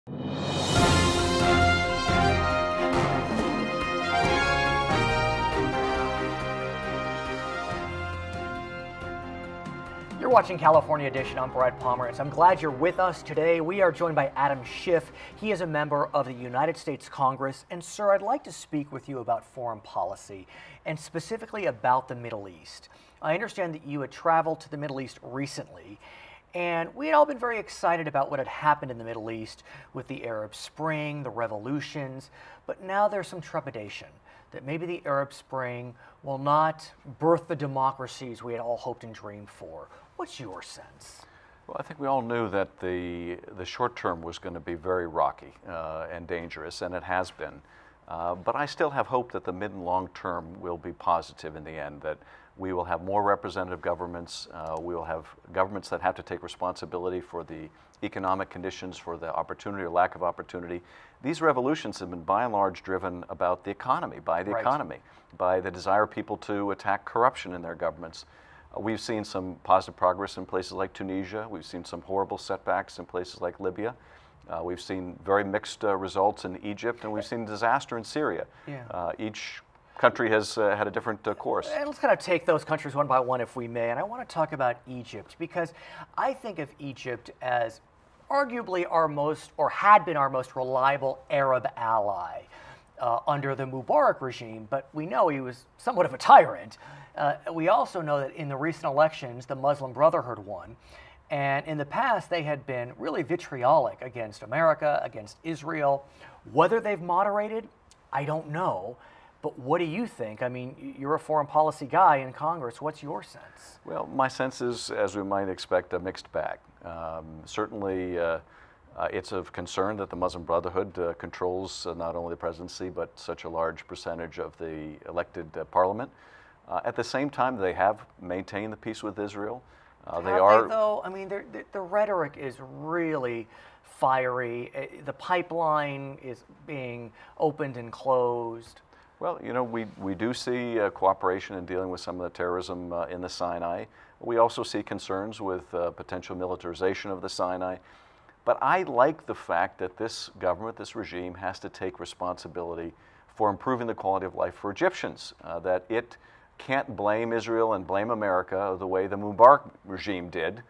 You're watching California Edition. I'm Brad Pomerance. I'm glad you're with us today. We are joined by Adam Schiff. He is a member of the United States Congress. And sir, I'd like to speak with you about foreign policy and specifically about the Middle East. I understand that you had traveled to the Middle East recently, and we had all been very excited about what had happened in the Middle East with the Arab Spring, the revolutions, but now there's some trepidation that maybe the Arab Spring will not birth the democracies we had all hoped and dreamed for. What's your sense? Well, I think we all knew that the short term was going to be very rocky and dangerous, and it has been. But I still have hope that the mid and long term will be positive in the end, that we will have more representative governments, we will have governments that have to take responsibility for the economic conditions, for the opportunity or lack of opportunity. These revolutions have been by and large driven about the economy, by the economy, by the desire of people to attack corruption in their governments. We've seen some positive progress in places like Tunisia. We've seen some horrible setbacks in places like Libya. We've seen very mixed results in Egypt, and we've seen disaster in Syria. Yeah. Each country has had a different course. And let's kind of take those countries one by one if we may. And I want to talk about Egypt because I think of Egypt as arguably our most, or had been our most reliable Arab ally under the Mubarak regime, but we know he was somewhat of a tyrant. We also know that in the recent elections, the Muslim Brotherhood won. And in the past, they had been really vitriolic against America, against Israel. Whether they've moderated, I don't know. But what do you think? I mean, you're a foreign policy guy in Congress. What's your sense? Well, my sense is, as we might expect, a mixed bag. Certainly, it's of concern that the Muslim Brotherhood controls not only the presidency, but such a large percentage of the elected parliament. At the same time, they have maintained the peace with Israel. Have they, though? I mean, the rhetoric is really fiery. The pipeline is being opened and closed. Well, you know, we do see cooperation in dealing with some of the terrorism in the Sinai. We also see concerns with potential militarization of the Sinai. But I like the fact that this government, this regime, has to take responsibility for improving the quality of life for Egyptians, that it can't blame Israel and blame America the way the Mubarak regime did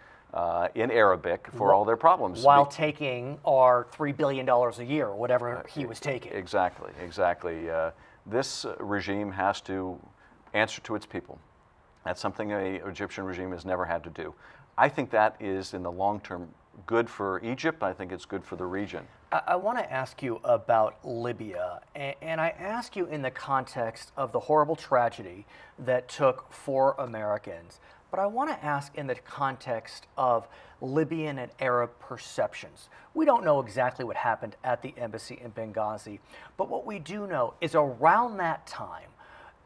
in Arabic for all their problems. While taking our $3 billion a year, or whatever he was taking. Exactly, exactly. This regime has to answer to its people. That's something an Egyptian regime has never had to do. I think that is, in the long term, good for Egypt. I think it's good for the region. I want to ask you about Libya, and I ask you in the context of the horrible tragedy that took 4 Americans. But I want to ask in the context of Libyan and Arab perceptions. We don't know exactly what happened at the embassy in Benghazi, but what we do know is around that time,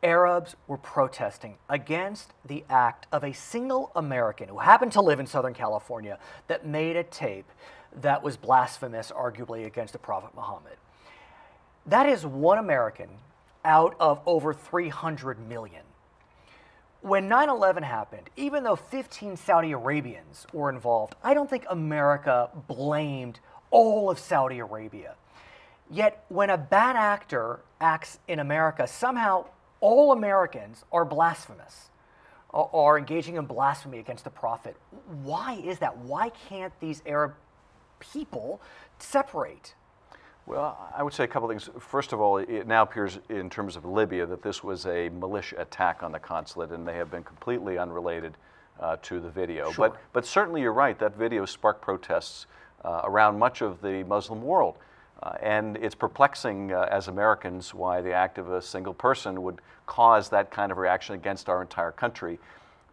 Arabs were protesting against the act of a single American who happened to live in Southern California that made a tape that was blasphemous, arguably, against the Prophet Muhammad. That is one American out of over 300 million. When 9/11 happened, even though 15 Saudi Arabians were involved, I don't think America blamed all of Saudi Arabia. Yet when a bad actor acts in America, somehow all Americans are blasphemous, are engaging in blasphemy against the Prophet. Why is that? Why can't these Arab people separate? Well, I would say a couple things. First of all, it now appears in terms of Libya that this was a militia attack on the consulate, and they have been completely unrelated to the video. Sure. But certainly you're right, that video sparked protests around much of the Muslim world. And it's perplexing as Americans why the act of a single person would cause that kind of reaction against our entire country.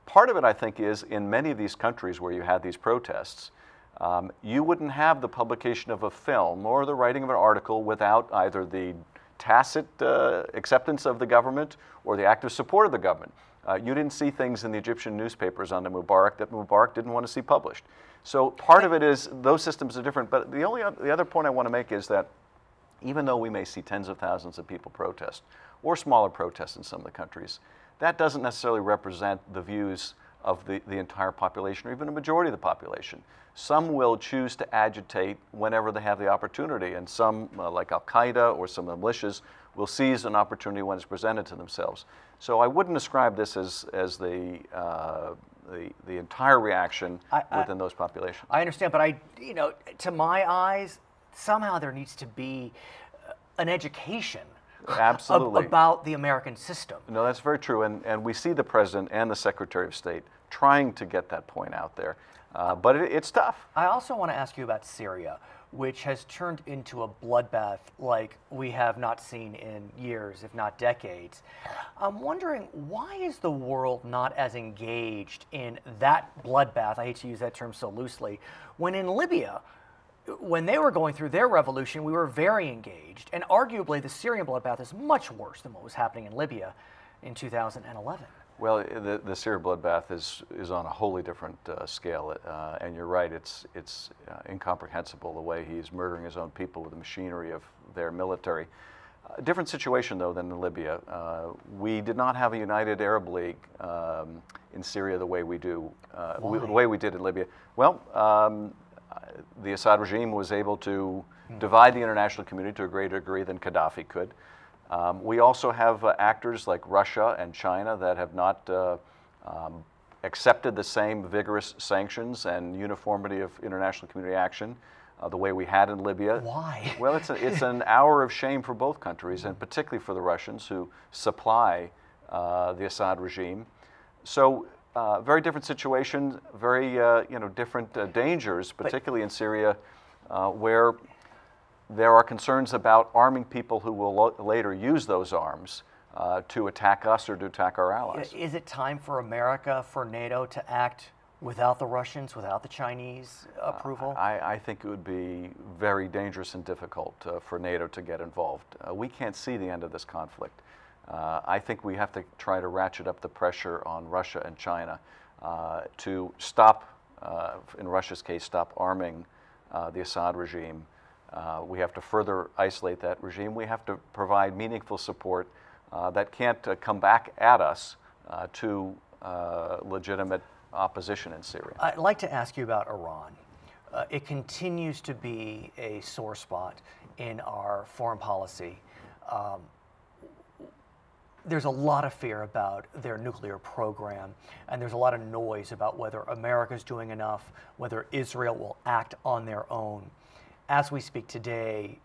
Part of it, I think, is in many of these countries where you had these protests, you wouldn't have the publication of a film or the writing of an article without either the tacit acceptance of the government or the active support of the government. You didn't see things in the Egyptian newspapers under Mubarak that Mubarak didn't want to see published. So part of it is those systems are different. But the other point I want to make is that even though we may see tens of thousands of people protest or smaller protests in some of the countries, that doesn't necessarily represent the views of the entire population, or even a majority of the population. Some will choose to agitate whenever they have the opportunity, and some, like Al-Qaeda or some of the militias, will seize an opportunity when it's presented to themselves. So I wouldn't describe this as the entire reaction within those populations. I understand, but to my eyes, somehow there needs to be an education Absolutely. about the American system. No, that's very true, and we see the President and the Secretary of State trying to get that point out there, but it's tough. I also want to ask you about Syria, which has turned into a bloodbath like we have not seen in years, if not decades. I'm wondering, why is the world not as engaged in that bloodbath, I hate to use that term so loosely, when in Libya, when they were going through their revolution, we were very engaged, and arguably the Syrian bloodbath is much worse than what was happening in Libya in 2011. Well, the Syria bloodbath is on a wholly different scale, and you're right, it's incomprehensible the way he's murdering his own people with the machinery of their military. Different situation, though, than in Libya. We did not have a united Arab League in Syria the way we do, the way we did in Libya. Well, the Assad regime was able to divide the international community to a greater degree than Gaddafi could. We also have actors like Russia and China that have not accepted the same vigorous sanctions and uniformity of international community action the way we had in Libya. Why? Well, it's an hour of shame for both countries, and particularly for the Russians who supply the Assad regime. So very different situation, very different dangers, particularly in Syria, where there are concerns about arming people who will later use those arms to attack us or to attack our allies. Is it time for America, for NATO to act without the Russians, without the Chinese approval? I think it would be very dangerous and difficult for NATO to get involved. We can't see the end of this conflict. I think we have to try to ratchet up the pressure on Russia and China to stop, in Russia's case, stop arming the Assad regime. We have to further isolate that regime. We have to provide meaningful support that can't come back at us to legitimate opposition in Syria. I'd like to ask you about Iran. It continues to be a sore spot in our foreign policy. There's a lot of fear about their nuclear program, and there's a lot of noise about whether America's doing enough, whether Israel will act on their own. As we speak today,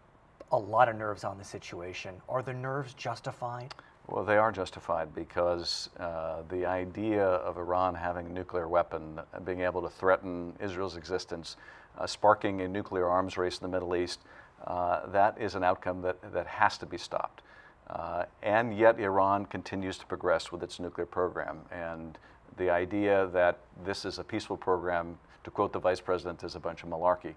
a lot of nerves on the situation. Are the nerves justified? Well, they are justified because the idea of Iran having a nuclear weapon, being able to threaten Israel's existence, sparking a nuclear arms race in the Middle East, that is an outcome that has to be stopped. And yet Iran continues to progress with its nuclear program. And the idea that this is a peaceful program, to quote the Vice President, is a bunch of malarkey.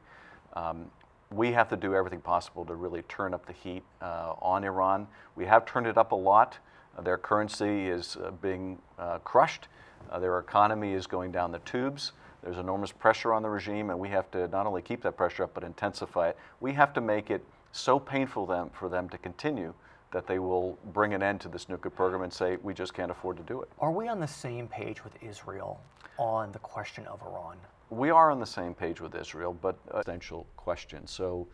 We have to do everything possible to really turn up the heat on Iran. We have turned it up a lot. Their currency is being crushed. Their economy is going down the tubes. There's enormous pressure on the regime, and we have to not only keep that pressure up, but intensify it. We have to make it so painful for them to continue that they will bring an end to this nuclear program and say, we just can't afford to do it. Are we on the same page with Israel on the question of Iran? We are on the same page with Israel, but essential question. So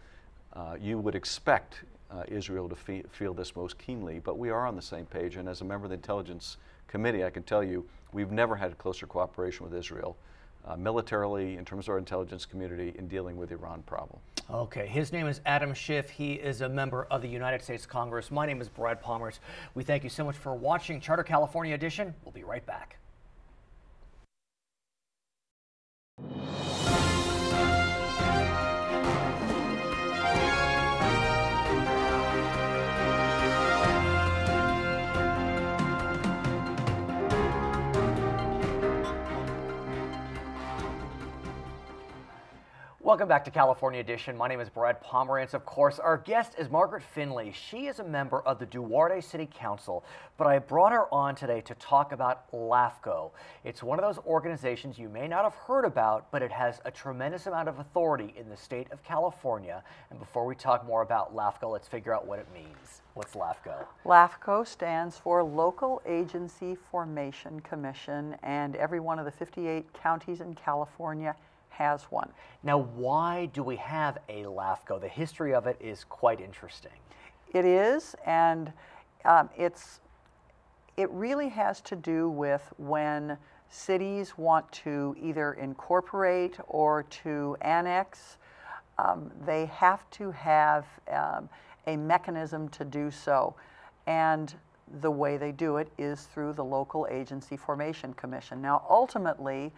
you would expect Israel to feel this most keenly, but we are on the same page. And as a member of the Intelligence Committee, I can tell you we've never had closer cooperation with Israel, militarily, in terms of our intelligence community, in dealing with the Iran problem. Okay, his name is Adam Schiff. He is a member of the United States Congress. My name is Brad Pomerance. We thank you so much for watching Charter California Edition. We'll be right back. Welcome back to California Edition. My name is Brad Pomerance. Of course, our guest is Margaret Finlay. She is a member of the Duarte City Council, but I brought her on today to talk about LAFCO. It's one of those organizations you may not have heard about, but it has a tremendous amount of authority in the state of California. And before we talk more about LAFCO, let's figure out what it means. What's LAFCO? LAFCO stands for Local Agency Formation Commission, and every one of the 58 counties in California has one. Now, why do we have a LAFCO? The history of it is quite interesting. It is, and it really has to do with when cities want to either incorporate or to annex. They have to have a mechanism to do so, and the way they do it is through the Local Agency Formation Commission. Now, ultimately,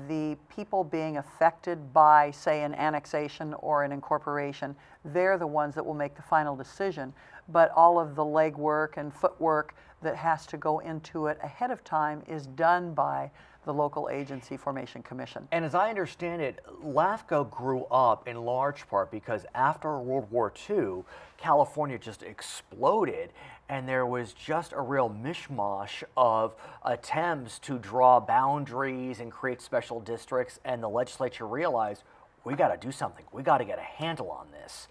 the people being affected by, say, an annexation or an incorporation, they're the ones that will make the final decision. But all of the legwork and footwork that has to go into it ahead of time is done by the Local Agency Formation Commission. And as I understand it, LAFCO grew up in large part because after World War II, California just exploded, and there was just a real mishmash of attempts to draw boundaries and create special districts, and the legislature realized, we got to do something. We got to get a handle on this.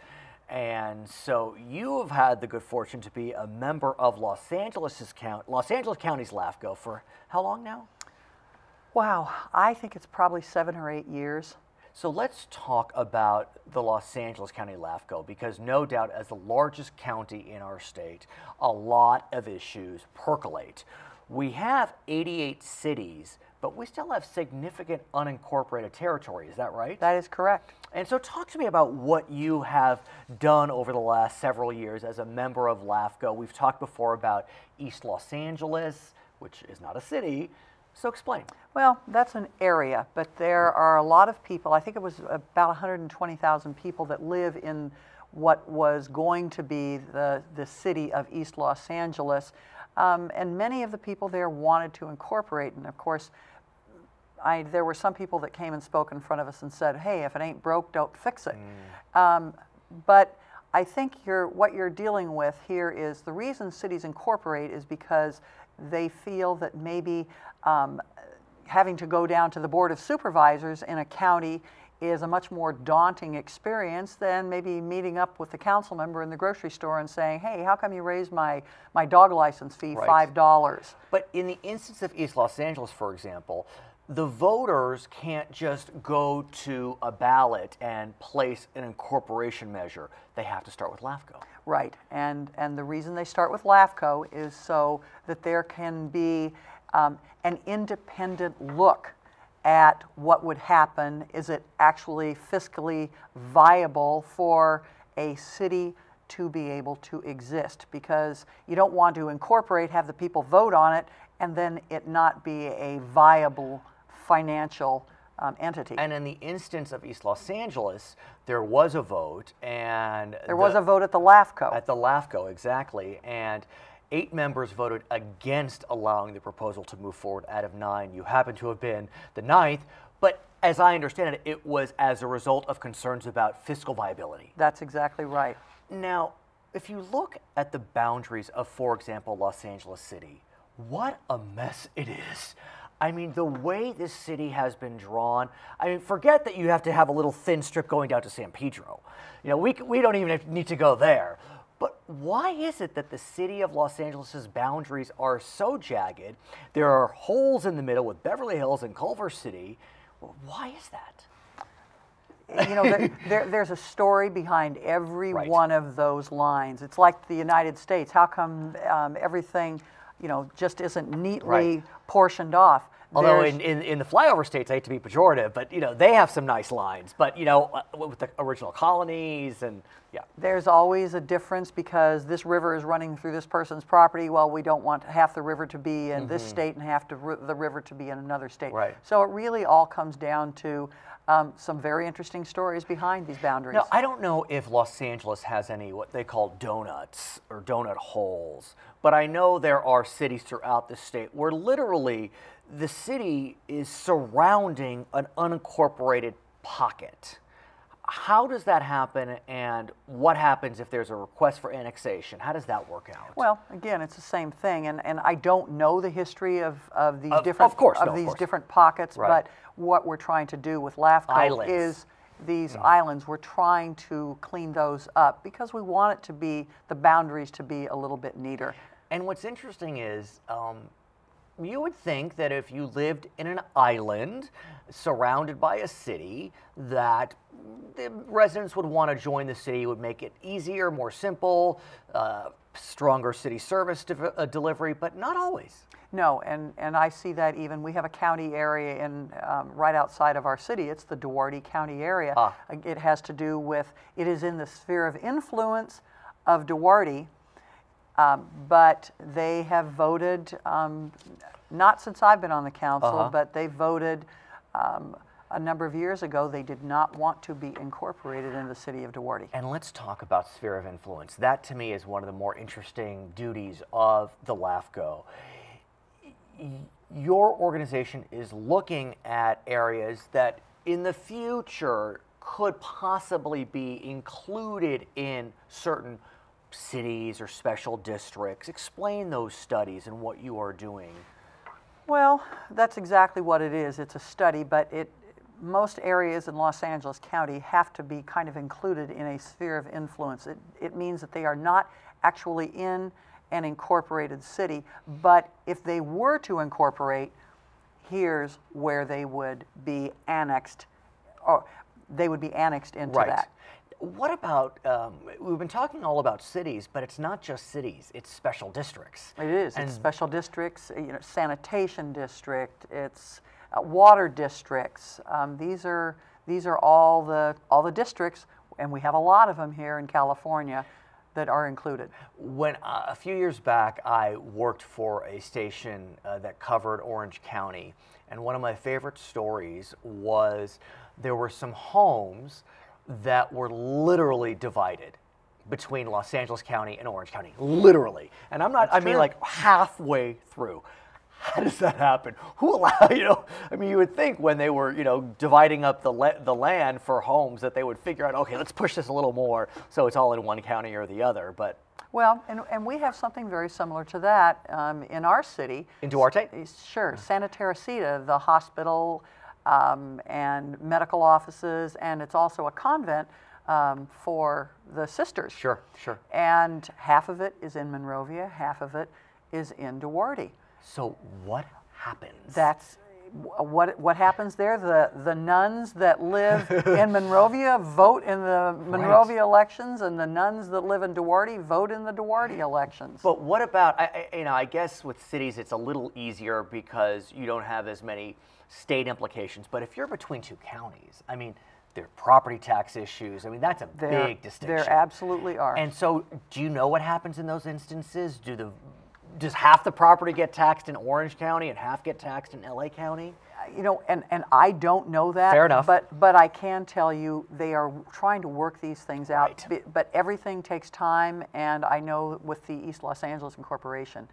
And so you have had the good fortune to be a member of Los Angeles County's LAFCO for how long now? Wow, I think it's probably 7 or 8 years. So let's talk about the Los Angeles County LAFCO, because no doubt as the largest county in our state, a lot of issues percolate. We have 88 cities, but we still have significant unincorporated territory. Is that right? That is correct. And so talk to me about what you have done over the last several years as a member of LAFCO. We've talked before about East Los Angeles, which is not a city. So explain. Well, that's an area, but there are a lot of people. I think it was about 120,000 people that live in what was going to be the city of East Los Angeles. And many of the people there wanted to incorporate. And of course, there were some people that came and spoke in front of us and said, hey, if it ain't broke, don't fix it. But I think what you're dealing with here is the reason cities incorporate is because they feel that maybe having to go down to the Board of Supervisors in a county is a much more daunting experience than maybe meeting up with the council member in the grocery store and saying, hey, how come you raised my dog license fee $5? But in the instance of East Los Angeles, for example, the voters can't just go to a ballot and place an incorporation measure. They have to start with LAFCO. Right, and the reason they start with LAFCO is so that there can be an independent look at what would happen. Is it actually fiscally viable for a city to be able to exist? Because you don't want to incorporate, have the people vote on it, and then it not be a viable financial entity. And in the instance of East Los Angeles, there was a vote, and there was a vote at the LAFCO. At the LAFCO, exactly, and 8 members voted against allowing the proposal to move forward out of 9. You happen to have been the 9th, but as I understand it, it was as a result of concerns about fiscal viability. That's exactly right. Now, if you look at the boundaries of, for example, Los Angeles City, what a mess it is. I mean, the way this city has been drawn, I mean, forget that you have to have a little thin strip going down to San Pedro. You know, we don't even need to go there. But why is it that the city of Los Angeles' boundaries are so jagged? There are holes in the middle with Beverly Hills and Culver City. Why is that? You know, there's a story behind every one of those lines. It's like the United States. How come everything, you know, just isn't neatly portioned off? Although in the flyover states, I hate to be pejorative, but you know they have some nice lines. But you know, with the original colonies and there's always a difference because this river is running through this person's property. Well, we don't want half the river to be in this state and half the river to be in another state. Right. So it really all comes down to some very interesting stories behind these boundaries. Now, I don't know if Los Angeles has any what they call donuts or donut holes, but I know there are cities throughout the state where literally the city is surrounding an unincorporated pocket. How does that happen, and what happens if there's a request for annexation? How does that work out? Well, again, it's the same thing, and I don't know the history of these different pockets, Right. but what we're trying to do with LAFCO is these islands, we're trying to clean those up because we want it to be, the boundaries to be a little bit neater. And what's interesting is, you would think that if you lived in an island surrounded by a city, that the residents would want to join the city, would make it easier, more simple, stronger city service delivery, but not always. No, and I see that even, we have a county area in right outside of our city. It's the Duarte County area. It has to do with, it is in the sphere of influence of Duarte, but they have voted, not since I've been on the council, but they voted a number of years ago, they did not want to be incorporated in the city of Duarte. And let's talk about sphere of influence. That to me is one of the more interesting duties of the LAFCO. Your organization is looking at areas that in the future could possibly be included in certain cities or special districts. Explain those studies and what you are doing. Well, that's exactly what it is. It's a study, but most areas in Los Angeles County have to be kind of included in a sphere of influence. It means that they are not actually in an incorporated city, but if they were to incorporate, here's where they would be annexed, or they would be annexed into that. What about, we've been talking all about cities, but it's not just cities, it's special districts. It is, it's special districts, sanitation district, it's water districts. These are all the districts, and we have a lot of them here in California that are included. When a few years back, I worked for a station that covered Orange County, and one of my favorite stories was there were some homes that were literally divided between Los Angeles County and Orange County, literally. And I mean like halfway through. How does that happen? Who allowed, I mean, you would think when they were, dividing up the land for homes that they would figure out, okay, let's push this a little more so it's all in one county or the other, but. Well, and we have something very similar to that in our city. In Duarte? Sure, Santa Teresita, the hospital and medical offices, and it's also a convent for the sisters. Sure, sure. And half of it is in Monrovia, half of it is in Duarte. So what happens? That's what happens there. The nuns that live in Monrovia vote in the Monrovia elections, and the nuns that live in Duarte vote in the Duarte elections. But what about, I guess with cities it's a little easier because you don't have as many state implications. But if you're between two counties, I mean, there are property tax issues. I mean, that's a big distinction. There absolutely are. And so, do you know what happens in those instances? Does half the property get taxed in Orange County and half get taxed in LA County? And I don't know that. Fair enough. But I can tell you they are trying to work these things out. Right. But everything takes time, and I know with the East Los Angeles Incorporation,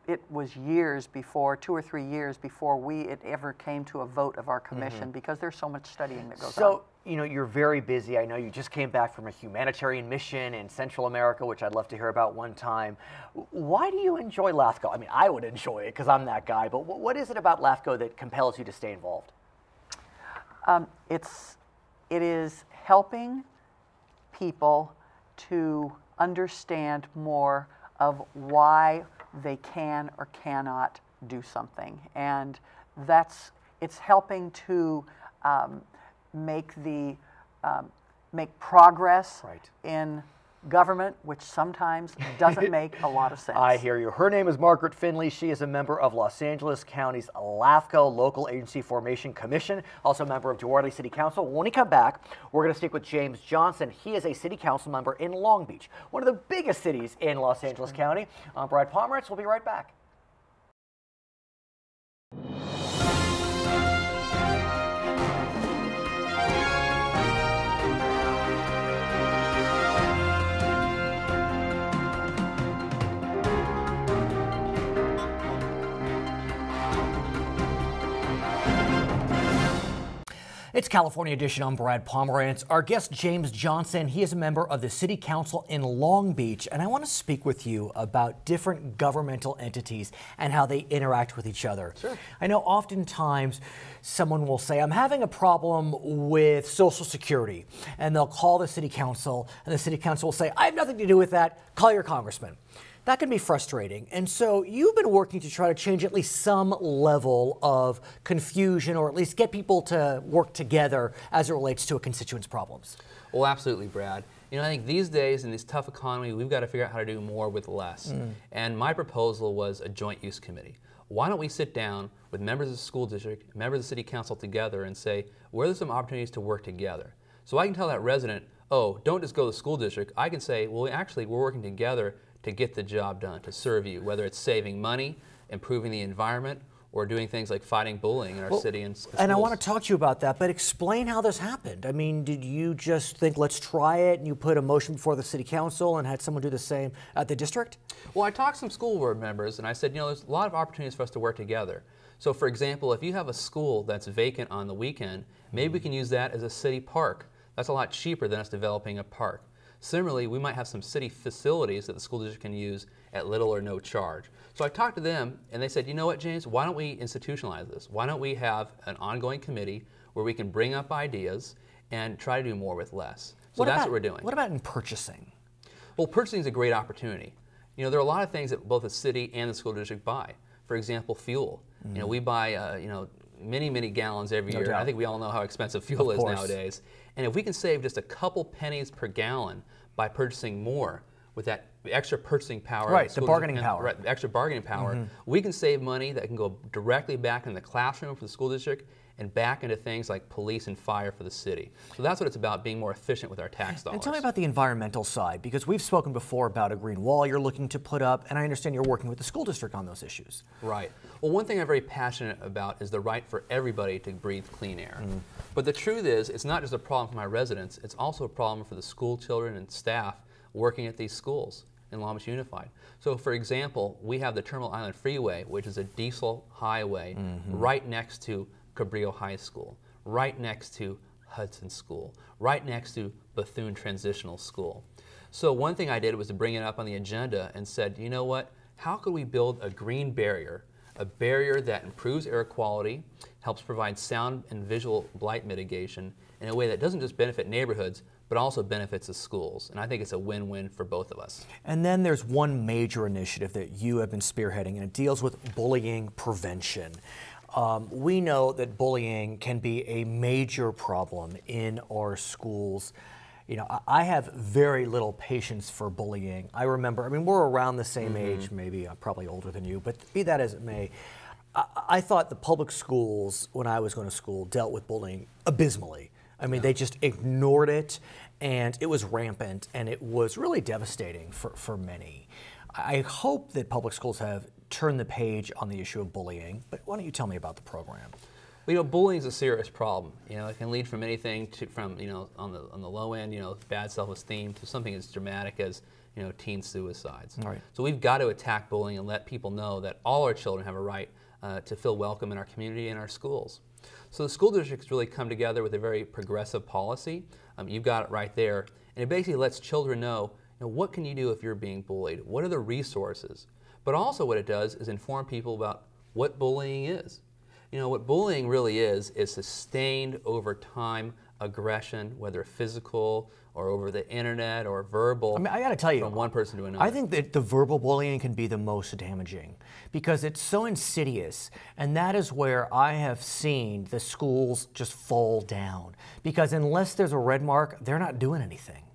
it was years before, 2 or 3 years before it ever came to a vote of our commission because there's so much studying that goes on. So, you're very busy. I know you just came back from a humanitarian mission in Central America, which I'd love to hear about one time. Why do you enjoy LAFCO? I mean, I would enjoy it because I'm that guy, but what is it about LAFCO that compels you to stay involved? It is helping people to understand more of why they can or cannot do something, and it's helping to make progress in government, which sometimes doesn't make a lot of sense. I hear you. Her name is Margaret Finlay. She is a member of Los Angeles County's LAFCO, Local Agency Formation Commission, also a member of Duarte City Council. When we come back, we're going to speak with James Johnson. He is a city council member in Long Beach, one of the biggest cities in Los Angeles County. I'm Brad Pomerance. We'll be right back. It's California Edition. I'm Brad Pomerance. Our guest, James Johnson, he is a member of the City Council in Long Beach, and I want to speak with you about different governmental entities and how they interact with each other. Sure. I know oftentimes someone will say, I'm having a problem with Social Security, and they'll call the City Council, and the City Council will say, I have nothing to do with that, call your congressman. That can be frustrating. And so you've been working to try to change at least some level of confusion, or at least get people to work together as it relates to a constituent's problems. Well, absolutely, Brad. You know, I think these days in this tough economy, we've got to figure out how to do more with less. And my proposal was a joint use committee. Why don't we sit down with members of the school district, members of the city council together and say, where are there some opportunities to work together? So I can tell that resident, oh, don't just go to the school district. I can say, well, actually, we're working together to get the job done, to serve you, whether it's saving money, improving the environment, or doing things like fighting bullying in our city and schools. And I want to talk to you about that, but explain how this happened. I mean, did you just think, let's try it, and you put a motion before the city council and had someone do the same at the district? Well, I talked to some school board members, and I said, you know, there's a lot of opportunities for us to work together. So, for example, if you have a school that's vacant on the weekend, maybe we can use that as a city park. That's a lot cheaper than us developing a park. Similarly, we might have some city facilities that the school district can use at little or no charge. So I talked to them, and they said, you know what, James, why don't we institutionalize this? Why don't we have an ongoing committee where we can bring up ideas and try to do more with less? So that's what we're doing. What about in purchasing? Well, purchasing is a great opportunity. You know, there are a lot of things that both the city and the school district buy. For example, fuel. You know, we buy, you know, many gallons every year. doubt. I think we all know how expensive fuel is nowadays. And if we can save just a couple pennies per gallon by purchasing more with that extra purchasing power, Right, the bargaining power. Right, the extra bargaining power, we can save money that can go directly back in the classroom for the school district and back into things like police and fire for the city. So that's what it's about, being more efficient with our tax dollars. And tell me about the environmental side, because we've spoken before about a green wall you're looking to put up, and I understand you're working with the school district on those issues. Right. Well, one thing I'm very passionate about is the right for everybody to breathe clean air. But the truth is, it's not just a problem for my residents, it's also a problem for the school children and staff working at these schools in Long Beach Unified. So, for example, we have the Terminal Island Freeway, which is a diesel highway right next to Cabrillo High School, right next to Hudson School, right next to Bethune Transitional School. So one thing I did was to bring it up on the agenda and said, you know what, how could we build a green barrier, a barrier that improves air quality, helps provide sound and visual blight mitigation in a way that doesn't just benefit neighborhoods, but also benefits the schools. And I think it's a win-win for both of us. And then there's one major initiative that you have been spearheading, and it deals with bullying prevention. We know that bullying can be a major problem in our schools. You know, I have very little patience for bullying. I remember, I mean, we're around the same age, maybe I'm probably older than you, but be that as it may, I thought the public schools, when I was going to school, dealt with bullying abysmally. I mean, they just ignored it, and it was rampant, and it was really devastating for many. I hope that public schools have turned the page on the issue of bullying, but why don't you tell me about the program? Well, you know, bullying is a serious problem. You know, it can lead from anything to, you know, on the low end, you know, bad self-esteem, to something as dramatic as, you know, teen suicides. Right. So we've got to attack bullying and let people know that all our children have a right to feel welcome in our community and our schools. So the school districts really come together with a very progressive policy. You've got it right there, and it basically lets children know, you know, what can you do if you're being bullied? What are the resources? But also what it does is inform people about what bullying is. You know, what bullying really is sustained over time aggression, whether physical or over the internet or verbal. I mean, I got to tell you, from one person to another. I think that the verbal bullying can be the most damaging because it's so insidious, and that is where I have seen the schools just fall down. Because unless there's a red mark, they're not doing anything,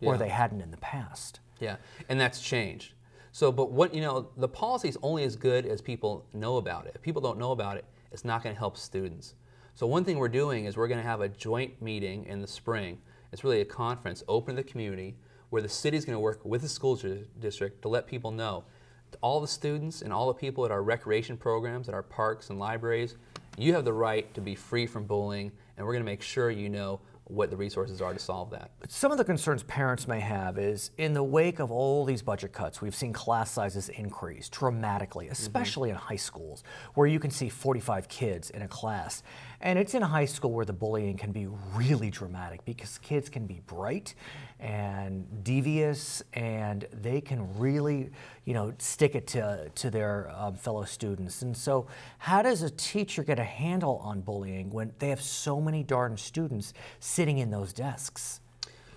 or they hadn't in the past. Yeah, and that's changed. So, but what, you know, the policy is only as good as people know about it. If people don't know about it, it's not going to help students. So one thing we're doing is we're going to have a joint meeting in the spring. It's really a conference open to the community where the city's going to work with the school district to let people know, all the students and all the people at our recreation programs, at our parks and libraries, you have the right to be free from bullying, and we're going to make sure you know what the resources are to solve that. Some of the concerns parents may have is in the wake of all these budget cuts, we've seen class sizes increase dramatically, especially in high schools, where you can see 45 kids in a class. And it's in high school where the bullying can be really dramatic because kids can be bright and devious, and they can really, stick it to their fellow students. And so how does a teacher get a handle on bullying when they have so many darn students sitting in those desks?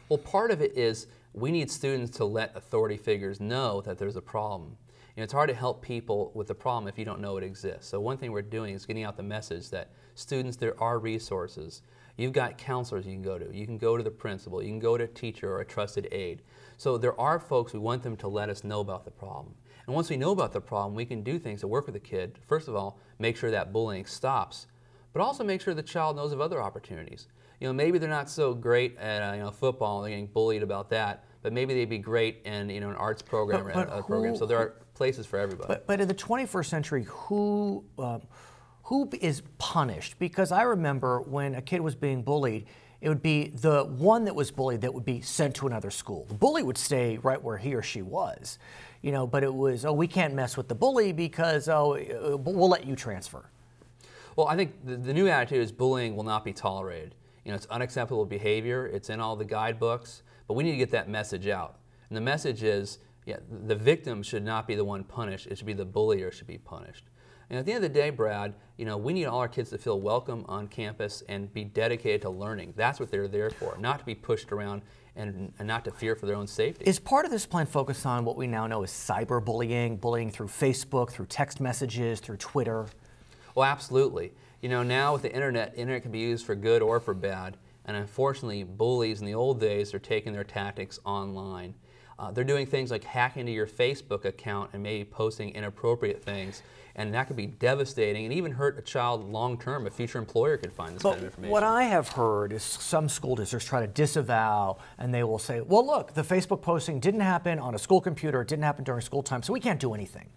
Well, part of it is we need students to let authority figures know that there's a problem. It's hard to help people with the problem if you don't know it exists. So one thing we're doing is getting out the message that students, there are resources. You've got counselors you can go to. You can go to the principal. You can go to a teacher or a trusted aide. So there are folks, we want them to let us know about the problem. And once we know about the problem, we can do things to work with the kid. First of all, make sure that bullying stops, but also make sure the child knows of other opportunities. Maybe they're not so great at football, they're getting bullied about that, but maybe they'd be great in an arts program or other program. So there are places for everybody. But in the 21st century, who is punished? Because I remember when a kid was being bullied, it would be the one that was bullied that would be sent to another school. The bully would stay right where he or she was, but it was, oh, we can't mess with the bully because, we'll let you transfer. Well, I think the new attitude is bullying will not be tolerated. It's unacceptable behavior. It's in all the guidebooks, but we need to get that message out. And the message is, the victim should not be the one punished. It should be the bullier should be punished. And at the end of the day, Brad, we need all our kids to feel welcome on campus and be dedicated to learning. That's what they're there for, not to be pushed around and not to fear for their own safety. Is part of this plan focused on what we now know as cyberbullying, bullying through Facebook, through text messages, through Twitter? Well, absolutely. Now with the internet can be used for good or for bad. And unfortunately, bullies in the old days are taking their tactics online. They're doing things like hacking into your Facebook account and maybe posting inappropriate things. And that could be devastating and even hurt a child long term. A future employer could find this kind of information. What I have heard is some school districts try to disavow, and they will say, well, look, the Facebook posting didn't happen on a school computer, it didn't happen during school time, so we can't do anything.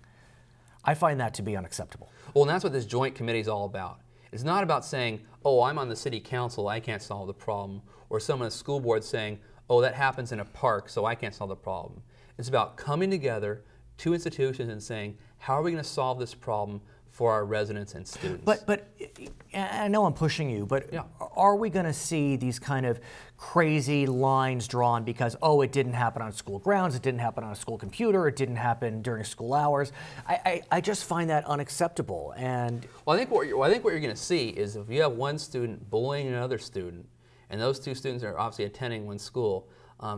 I find that to be unacceptable. Well, and that's what this joint committee is all about. It's not about saying, oh, I'm on the city council, I can't solve the problem, or someone on the school board saying, oh, that happens in a park, so I can't solve the problem. It's about coming together, two institutions, and saying, how are we going to solve this problem for our residents and students? But I know I'm pushing you, but are we going to see these kind of crazy lines drawn because, oh, it didn't happen on school grounds, it didn't happen on a school computer, it didn't happen during school hours? I just find that unacceptable. And well, I think what you're going to see is if you have one student bullying another student, and those two students are obviously attending one school,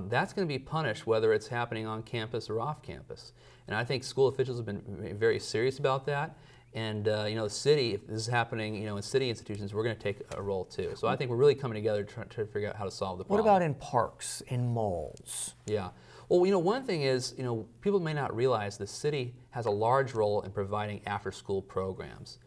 that's going to be punished whether it's happening on campus or off campus. And I think school officials have been very serious about that. And the city, if this is happening, in city institutions, we're going to take a role too. So I think we're really coming together to figure out how to solve the problem. What about in parks, in malls? Yeah. Well, one thing is, people may not realize the city has a large role in providing after-school programs.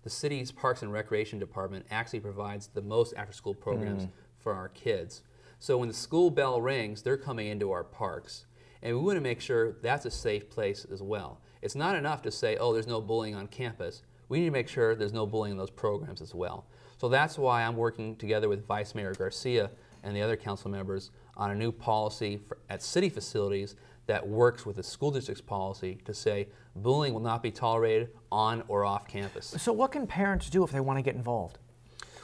The city's Parks and Recreation Department actually provides the most after-school programs for our kids. So when the school bell rings, they're coming into our parks. And we want to make sure that's a safe place as well. It's not enough to say, oh, there's no bullying on campus. We need to make sure there's no bullying in those programs as well. So that's why I'm working together with Vice Mayor Garcia and the other council members on a new policy at city facilities that works with the school district's policy to say bullying will not be tolerated on or off campus. So what can parents do if they want to get involved?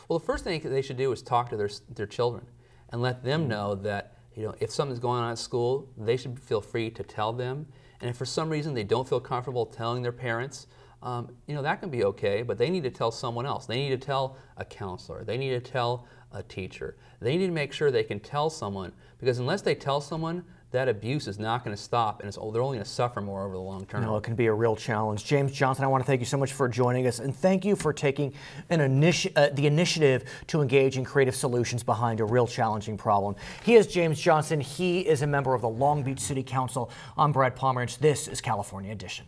Well, the first thing they should do is talk to their children and let them know that if something's going on at school, they should feel free to tell them. And if for some reason they don't feel comfortable telling their parents, that can be okay, but they need to tell someone else. They need to tell a counselor. They need to tell a teacher. They need to make sure they can tell someone, because unless they tell someone, that abuse is not going to stop, and they're only going to suffer more over the long term. No, it can be a real challenge. James Johnson, I want to thank you so much for joining us, and thank you for taking the initiative to engage in creative solutions behind a real challenging problem. He is James Johnson. He is a member of the Long Beach City Council. I'm Brad Pomerance. This is California Edition.